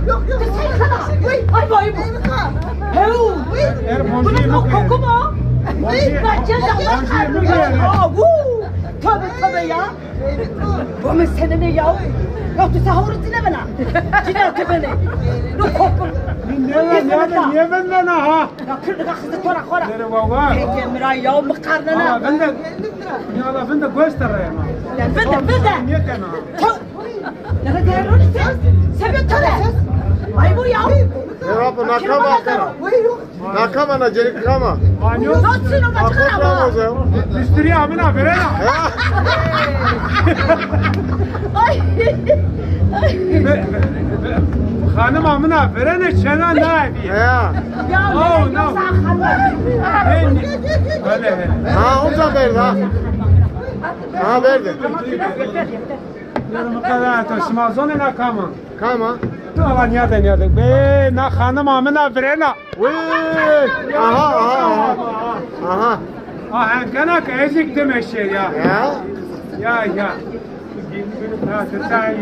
yok. Sen kana. Ay vay bu. Heu. Bunun koku mu? Ben cezalar kalmıyorum. Tabii ya. Bu mu senin ne ya? Yok tu sahuru dine bana. Dine tu beni. Nu kokum. Niye benden ha? Ya kırdı kakısı tora kora. Nere baba? Peki Miray ya mıkarnına. Ben de ya da ben de göstereyim. Ben de. Niye kana? Nere değerli sen? Sebep tane. Ay bu ya. Rapo nakama kana. Nakama na jelik kama. Banyo. Nasılsın o bacıklar ama? Müşteri amına verene. Ay. Hanım amına verene çena ne yapayım? Ya. Ya Oh, ne no. Öyle. Ha o da verdi ha. Ha verdi. Yarım kadar taşımazone nakama. Kama. Alan yerden. Be na hanım amına verene. Vay. Aha. Ah kanak ezik demeşer ya. Ya. Ya. Ha, sen